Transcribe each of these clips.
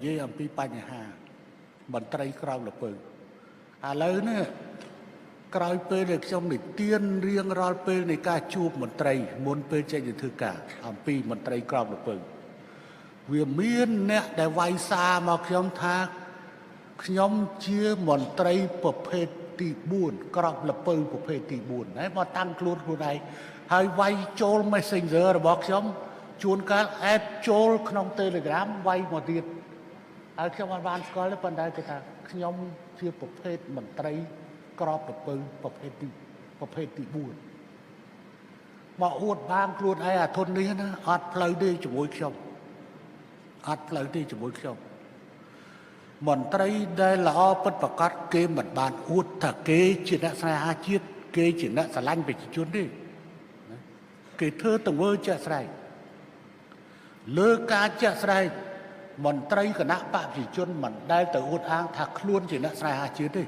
និយាយអំពីបញ្ហាមន្ត្រីក្រៅលពើឥឡូវនេះក្រោយពេលដែលខ្ញុំនិទានរៀងរាល់ពេលនៃការជួបមន្ត្រីមុនពេលចេញទៅធ្វើការអំពីមន្ត្រីក្រៅលពើវាមានអ្នកដែលវាយសារមកខ្ញុំថាខ្ញុំជាមន្ត្រីប្រភេទទី4ក្រៅលពើប្រភេទទី4ហើយមកតាំងខ្លួនឯងហើយវាយចូល Messenger របស់ខ្ញុំជួនកាលអេតចូលក្នុង Telegram វាយមកទៀតហើយខ្ញុំអត់បានស្គាល់ទេប៉ុន្តែគេថាខ្ញុំជាប្រភេទមន្ត្រីក្របលពៅប្រភេទទី4មកអួតបានខ្លួនឯងអាធននេះណាអត់ផ្លូវទេជាមួយខ្ញុំអត់ផ្លូវទេជាមួយខ្ញុំមន្ត្រីដែលល្អពិតប្រាកដគេមិនបានអួតថាគេជាអ្នកស្នេហាជាតិគេជាអ្នកស្រឡាញ់ប្រជាជនទេគេធ្វើទង្វើជាក់ស្ដែងលើការជាក់ស្ដែងមន្ត្រីគណៈបកប្រជាជនមិនដែលទៅអួតអាងថាខ្លួនជាអ្នកស្នេហាជាតិទេ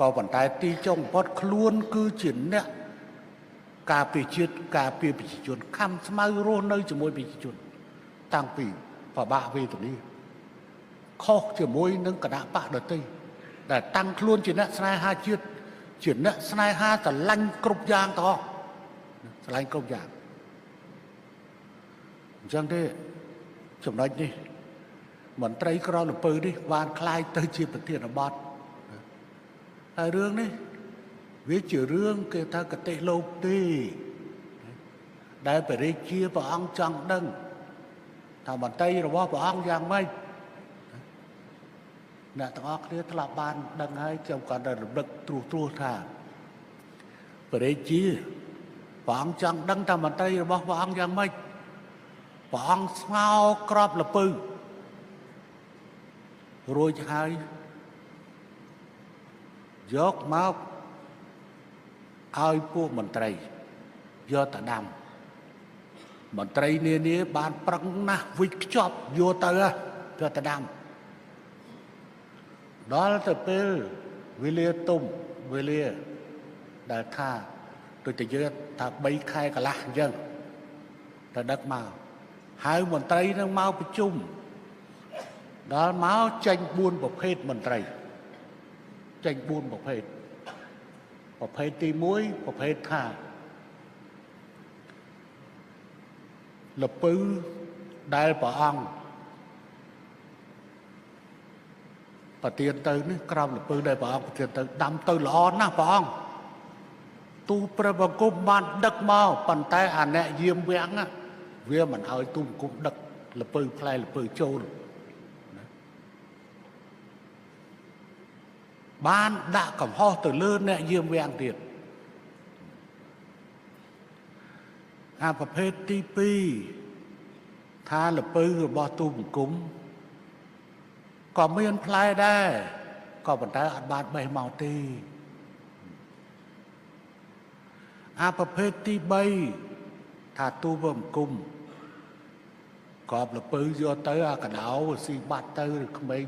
ក៏ប៉ុន្តែទីចុងបំផុតខ្លួនគឺជាអ្នកការពារជាតិការពារប្រជាជនខំស្មៅរស់នៅជាមួយប្រជាជនតាំងពីបបាក់វេទនីខុសជាមួយនឹងគណៈបកដទៃដែលតាំងខ្លួនជាអ្នកស្នេហាជាតិជាអ្នកស្នេហាស្រឡាញ់គ្រប់យ៉ាងទាំងអស់ស្រឡាញ់គ្រប់យ៉ាងអញ្ចឹងទេចំណុចនេះមន្ត្រីក្រៅលពើនេះបានคล้ายទៅជាប្រធានបទហើយរឿងនេះវាជារឿងគេថាកតិលោកទេដែលព្រះរាជាព្រះអង្គចង់ដឹងថាមន្ត្រីរបស់ព្រះអង្គយ៉ាងម៉េចអ្នកទាំងអស់គ្នាធ្លាប់បានដឹងហើយខ្ញុំក៏ได้រំលឹកត្រួសថាព្រះរាជាព្រះអង្គចង់ដឹងថាមន្ត្រីរបស់ព្រះអង្គយ៉ាងម៉េចព្រះអង្គស្ងោក្របលពៅរួចហើយយកមកឲ្យពួកមន្ត្រីយកទៅដាំមន្ត្រីនានាបានប្រឹងណាស់វិចខ្ចប់យកទៅដាំដល់ទៅពេលវេលាទុំវេលាដែលថាដូចតែយើងថា3ខែកន្លះអញ្ចឹងទៅដឹកមកហើយមន្ត្រីនឹងមកប្រជុំដល់មកចេញ4ប្រភេទមន្ត្រីចេញ4ប្រភេទទី1ប្រភេទថាលពៅដែលព្រះអង្គប្រទានទៅនេះក្រោមលពៅដែលព្រះអង្គប្រទានទៅដាំទៅល្អណាស់ព្រះអង្គទូព្រះបង្គំបានដឹកមកប៉ុន្តែអាអ្នកយាមវាំងវាមិនឲ្យទូបង្គំដឹកលពៅផ្លែលពៅចូលបានដាក់កំហុសទៅលើអ្នកយាមវាំងទៀតអាប្រភេទទី2ថាលពៅរបស់ទូបង្គំក៏មានផ្លែដែរក៏ប៉ុន្តែអត់បានបេះមកទេអាប្រភេទទី3ថាទូបង្គំក៏លពៅយកទៅអាកដោស៊ីបាត់ទៅក្មេង